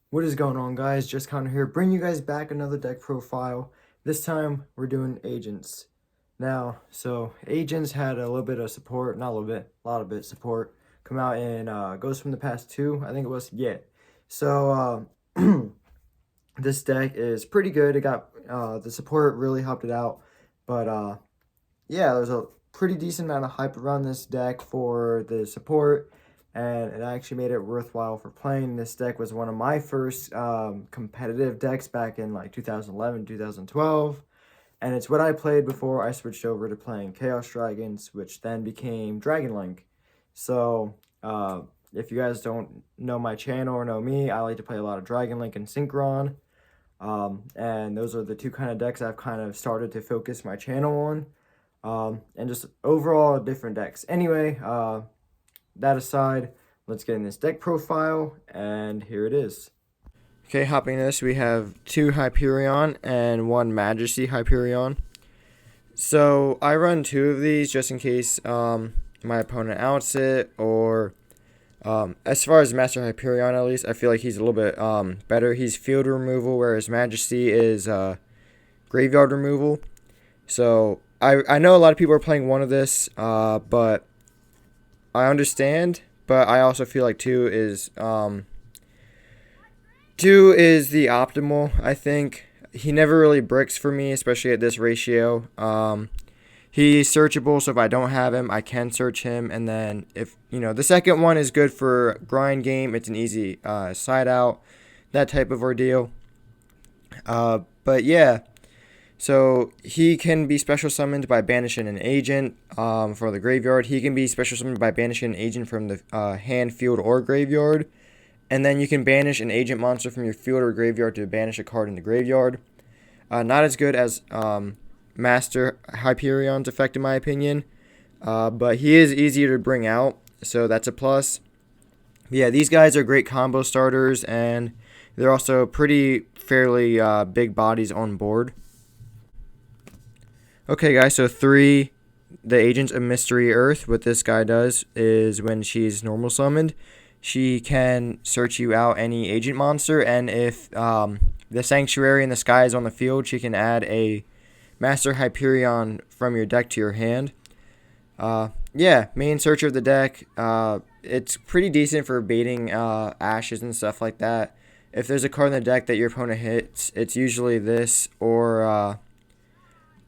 What is going on, guys? Just Connor here, bring you guys back another deck profile. This time we're doing agents. Now, so agents had a little bit of support, not a little bit, a lot of bit support come out in Ghost from the Past 2, I think it was. Yeah. So this deck is pretty good. It got the support really helped it out, but yeah, there's a pretty decent amount of hype around this deck for the support, and it actually made it worthwhile for playing. This deck was one of my first competitive decks back in like 2011, 2012, and it's what I played before I switched over to playing Chaos Dragons, which then became Dragon Link. So, if you guys don't know my channel or know me, I like to play a lot of Dragon Link and Synchron. And those are the two kind of decks I've kind of started to focus my channel on. And just overall different decks. Anyway, that aside, let's get in this deck profile, and here it is. Okay, hopping in this, we have two Hyperion and one Majesty Hyperion. So I run two of these just in case my opponent outs it, or as far as Master Hyperion, at least, I feel like he's a little bit better. He's field removal, whereas Majesty is graveyard removal. So I know a lot of people are playing one of this, but I understand. But I also feel like two is the optimal. I think he never really bricks for me, especially at this ratio. He's searchable, so if I don't have him, I can search him. And then if the second one is good for grind game, it's an easy side out, that type of ordeal. But yeah. So he can be special summoned by banishing an agent from the graveyard. He can be special summoned by banishing an agent from the hand, field, or graveyard. And then you can banish an agent monster from your field or graveyard to banish a card in the graveyard. Not as good as Master Hyperion's effect, in my opinion. But he is easier to bring out, so that's a plus. Yeah, these guys are great combo starters, and they're also pretty fairly big bodies on board. Okay, guys, so 3, the Agent of Mystery Earth. What this guy does is when she's normal summoned, she can search you out any agent monster, and if the Sanctuary in the Sky is on the field, she can add a Master Hyperion from your deck to your hand. Yeah, main searcher of the deck. It's pretty decent for baiting ashes and stuff like that. If there's a card in the deck that your opponent hits, it's usually this or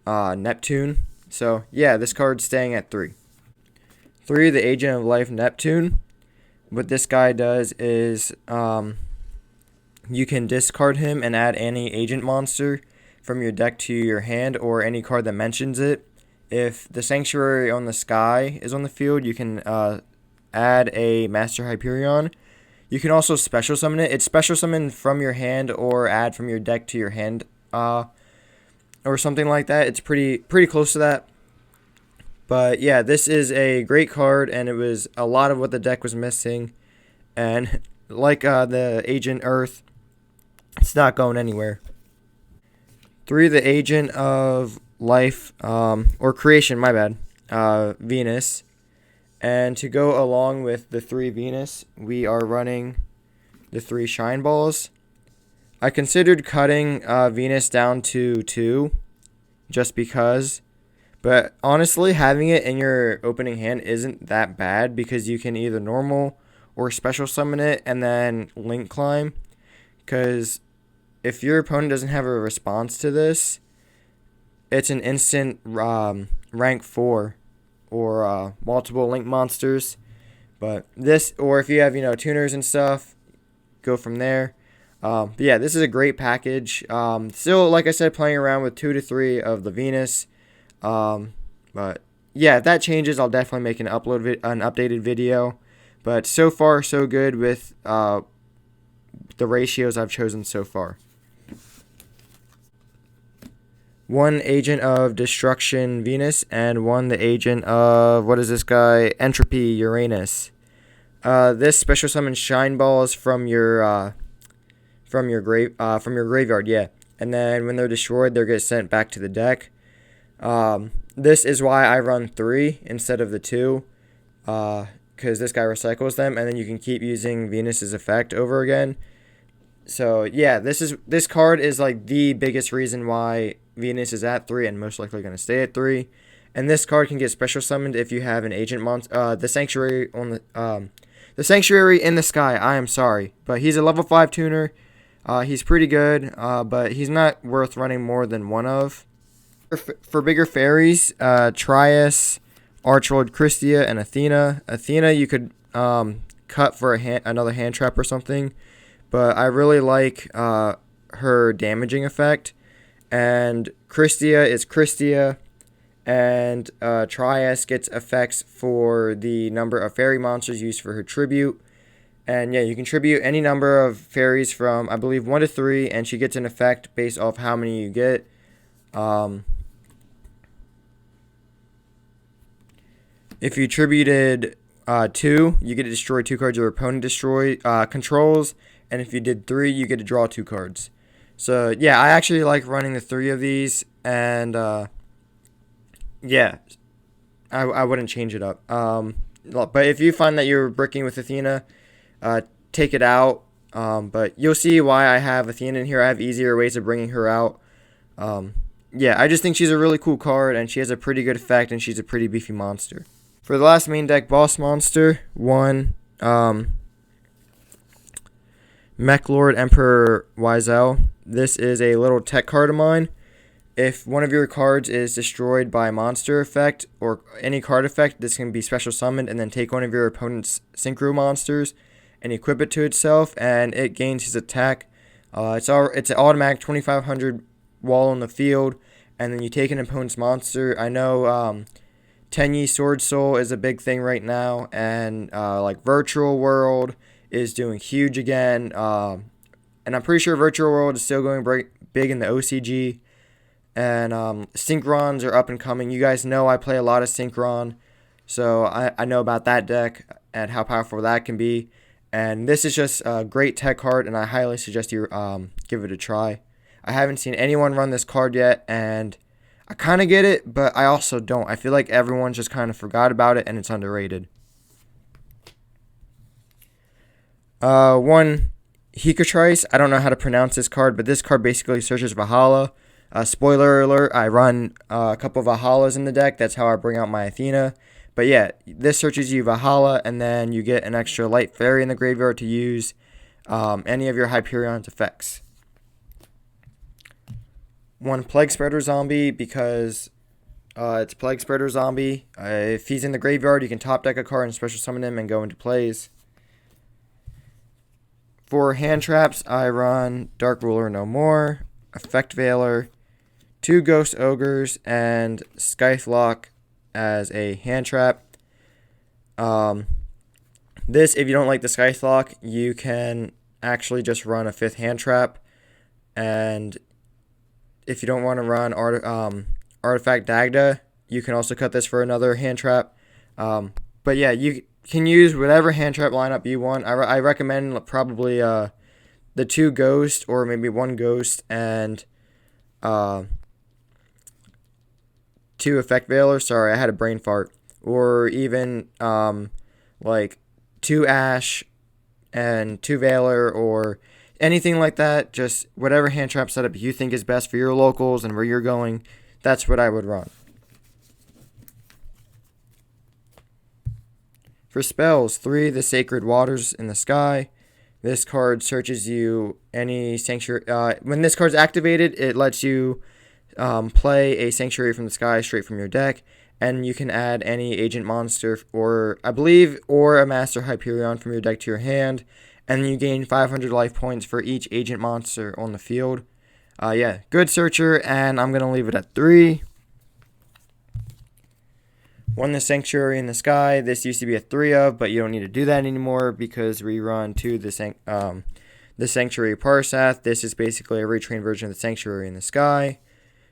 Neptune. So yeah, this card's staying at 3. 3, the Agent of Life Neptune. What this guy does is you can discard him and add any agent monster from your deck to your hand, or any card that mentions it. If the Sanctuary on the Sky is on the field, you can add a Master Hyperion. You can also special summon it. It's special summoned from your hand or add from your deck to your hand, or something like that. It's pretty close to that. But yeah, this is a great card, and it was a lot of what the deck was missing. And like the Agent Earth, it's not going anywhere. 3, the Agent of Life, or Creation, my bad, Venus. And to go along with the 3 Venus, we are running the 3 Shine Balls. I considered cutting Venus down to 2, just because. But honestly, having it in your opening hand isn't that bad, because you can either normal or special summon it and then link climb. Because if your opponent doesn't have a response to this, it's an instant rank 4 or multiple link monsters. But this, or if you have tuners and stuff, go from there. But yeah, this is a great package. Still, like I said, playing around with 2 to 3 of the Venus. But yeah, if that changes, I'll definitely make an updated video. But so far, so good with the ratios I've chosen so far. 1 Agent of Destruction Venus, and 1 the Agent of, what is this guy? Entropy Uranus. This special summons Shine Balls from your graveyard, yeah. And then when they're destroyed, they get sent back to the deck. This is why I run 3 instead of the 2, because this guy recycles them, and then you can keep using Venus's effect over again. So yeah, this card is like the biggest reason why Venus is at 3 and most likely going to stay at 3. And this card can get special summoned if you have an agent monster. The sanctuary on the sanctuary in the sky. I am sorry, but he's a level 5 tuner. He's pretty good, but he's not worth running more than one of. For bigger fairies, Trias, Archlord Christia, and Athena. Athena you could cut for another hand trap or something, but I really like her damaging effect. And Christia is Christia, and Trias gets effects for the number of fairy monsters used for her tribute. And yeah, you can tribute any number of fairies from, I believe, 1 to 3, and she gets an effect based off how many you get. If you tributed 2, you get to destroy 2 cards your opponent controls, and if you did 3, you get to draw 2 cards. So yeah, I actually like running the 3 of these, and yeah, I wouldn't change it up. But if you find that you're bricking with Athena, take it out. But you'll see why I have Athena in here. I have easier ways of bringing her out. Yeah, I just think she's a really cool card, and she has a pretty good effect, and she's a pretty beefy monster. For the last main deck boss monster, Mech Lord Emperor Wiesel. This is a little tech card of mine. If one of your cards is destroyed by a monster effect or any card effect, this can be special summoned and then take one of your opponent's synchro monsters and equip it to itself, and it gains his attack. It's an automatic 2,500 wall on the field, and then you take an opponent's monster. I know Tenyi Sword Soul is a big thing right now, and like Virtual World is doing huge again. And I'm pretty sure Virtual World is still going big in the OCG. And Synchrons are up and coming. You guys know I play a lot of Synchron, so I know about that deck and how powerful that can be. And this is just a great tech card, and I highly suggest you give it a try. I haven't seen anyone run this card yet, and I kind of get it, but I also don't. I feel like everyone just kind of forgot about it, and it's underrated. One Hecatrice. I don't know how to pronounce this card, but this card basically searches Valhalla. Spoiler alert, I run a couple of Valhallas in the deck. That's how I bring out my Athena. But yeah, this searches you Valhalla, and then you get an extra light fairy in the graveyard to use any of your Hyperion's effects. One Plague Spreader Zombie, because it's Plague Spreader Zombie. If he's in the graveyard, you can top deck a card and special summon him and go into plays. For hand traps, I run Dark Ruler No More, Effect Veiler, 2 Ghost Ogres, and Scythelock as a hand trap. This, if you don't like the Scythelock, you can actually just run a 5th hand trap. And if you don't want to run Artifact Dagda, you can also cut this for another hand trap. But yeah, you can use whatever hand trap lineup you want. I recommend probably the 2 Ghost, or maybe 1 Ghost and 2 Effect Veilers. Sorry, I had a brain fart. Or even like 2 Ash and 2 Veiler, or anything like that. Just whatever hand trap setup you think is best for your locals and where you're going, that's what I would run. For spells, 3 The Sacred Waters in the Sky. This card searches you any sanctuary. When this card's activated, it lets you play a sanctuary from the sky straight from your deck, and you can add any agent monster or a master Hyperion from your deck to your hand, and you gain 500 life points for each agent monster on the field. Yeah, good searcher, and I'm gonna leave it at 3. 1 The Sanctuary in the Sky. This used to be a 3 of, but you don't need to do that anymore because we run 2 The Sanctuary Parsath. This is basically a retrained version of the Sanctuary in the Sky.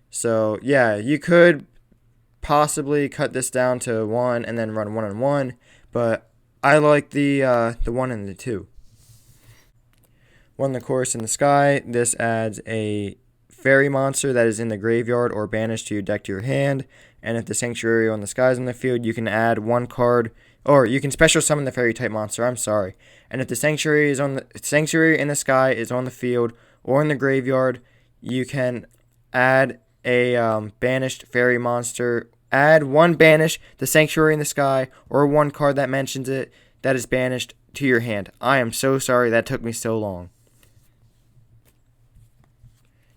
So yeah, you could possibly cut this down to 1 and then run 1 on 1, but I like the 1 and the 2. 1 The Chorus in the Sky. This adds a fairy monster that is in the graveyard or banished to your deck to your hand, and if the Sanctuary on the Sky is in the field, you can add 1 card or you can special summon the fairy type monster. I'm sorry. And if the sanctuary in the sky is on the field or in the graveyard, you can add a banished fairy monster. Add one banish the sanctuary in the sky or one card that mentions it that is banished to your hand. I am so sorry that took me so long.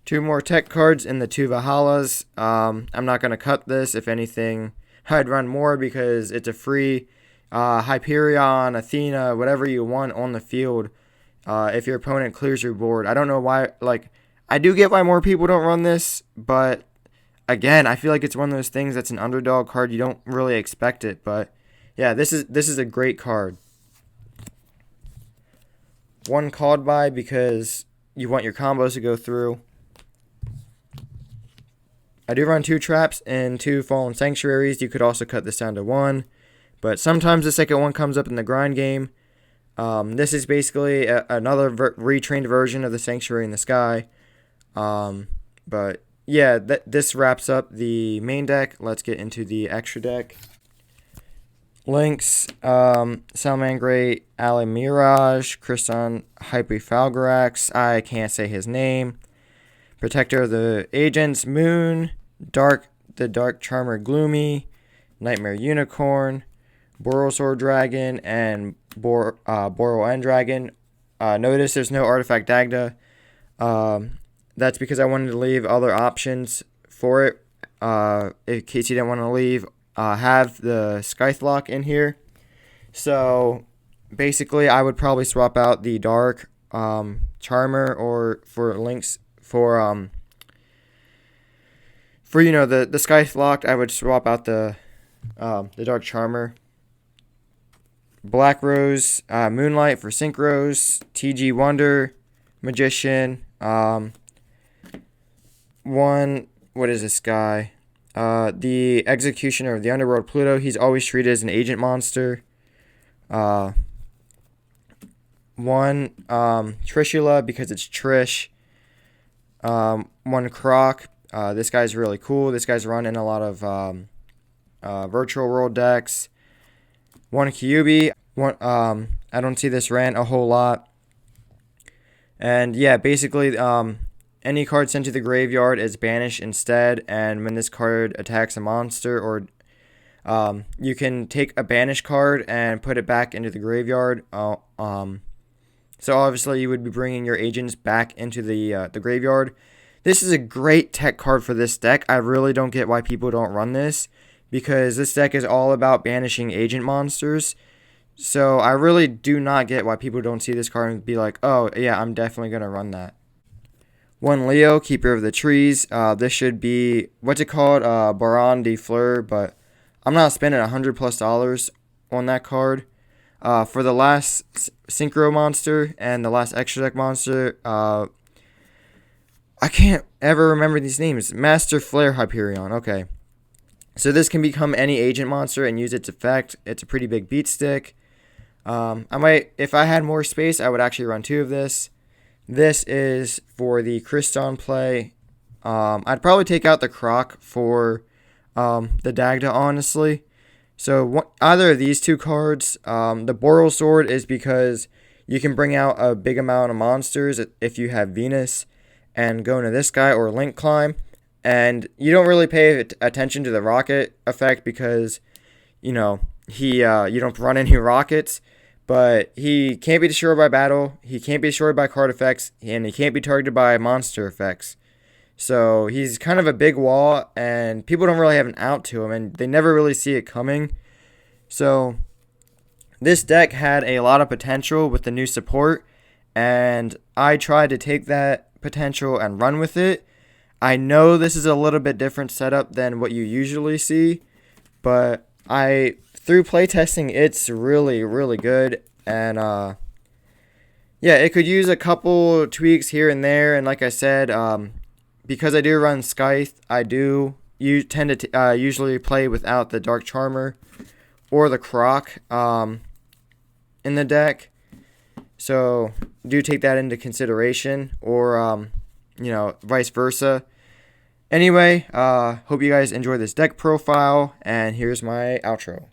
2 more tech cards in the 2 Valhallas. I'm not going to cut this. If anything, I'd run more because it's a free Hyperion, Athena, whatever you want on the field if your opponent clears your board. I don't know why, I do get why more people don't run this, but again, I feel like it's one of those things that's an underdog card. You don't really expect it, but yeah, this is a great card. 1 called by because you want your combos to go through. I do run 2 traps and 2 fallen sanctuaries. You could also cut this down to 1, but sometimes the second one comes up in the grind game. This is basically another retrained version of the sanctuary in the sky. But yeah, this wraps up the main deck. Let's get into the extra deck. Links, Salamangreat, Ali Mirage, Kriston Hypofalgrax, I can't say his name. Protector of the Agents, Moon, the Dark Charmer Gloomy, Nightmare Unicorn, Borosword Dragon, and Boral End Dragon. Notice there's no Artifact Dagda. That's because I wanted to leave other options for it. In case you didn't want to have the Scythelock in here. So basically, I would probably swap out the Dark Charmer, or for links for the Scythelock, I would swap out the Dark Charmer. Black Rose, Moonlight for Synchros, TG Wonder, Magician, what is this guy? The Executioner of the Underworld, Pluto. He's always treated as an agent monster. 1, Trishula, because it's Trish. 1 Croc. This guy's really cool. This guy's run in a lot of virtual world decks. 1 Kyuubi. I don't see this ran a whole lot. And yeah, basically, any card sent to the graveyard is banished instead, and when this card attacks a monster, or you can take a banished card and put it back into the graveyard. So obviously you would be bringing your agents back into the graveyard. This is a great tech card for this deck. I really don't get why people don't run this, because this deck is all about banishing agent monsters. So I really do not get why people don't see this card and be like, oh yeah, I'm definitely going to run that. 1 Leo, Keeper of the Trees. This should be, what's it called? Baron de Fleur, but I'm not spending $100+ on that card. For the last Synchro monster and the last extra deck monster, I can't ever remember these names. Master Flare Hyperion, okay. So this can become any agent monster and use its effect. It's a pretty big beat stick. If I had more space, I would actually run 2 of this. This is for the Kriston play. I'd probably take out the Croc for the Dagda, honestly. So either of these 2 cards. The Borosword is because you can bring out a big amount of monsters if you have Venus and go into this guy, or Link Climb. And you don't really pay attention to the rocket effect because, you don't run any rockets. But he can't be destroyed by battle, he can't be destroyed by card effects, and he can't be targeted by monster effects. So he's kind of a big wall, and people don't really have an out to him, and they never really see it coming. So this deck had a lot of potential with the new support, and I tried to take that potential and run with it. I know this is a little bit different setup than what you usually see, but through playtesting, it's really, really good. And yeah, it could use a couple tweaks here and there. And like I said, because I do run Scythe, I do tend to usually play without the Dark Charmer or the Croc in the deck. So do take that into consideration, or vice versa. Anyway, hope you guys enjoy this deck profile, and here's my outro.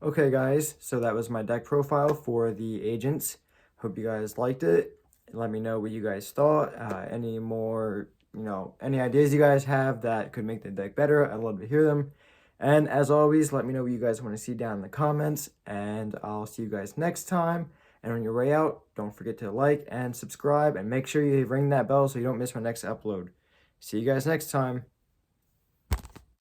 Okay, guys, so that was my deck profile for the agents. Hope you guys liked it. Let me know what you guys thought. Any more, any ideas you guys have that could make the deck better. I'd love to hear them. And as always, let me know what you guys want to see down in the comments. And I'll see you guys next time. And on your way out, don't forget to like and subscribe. And make sure you ring that bell so you don't miss my next upload. See you guys next time.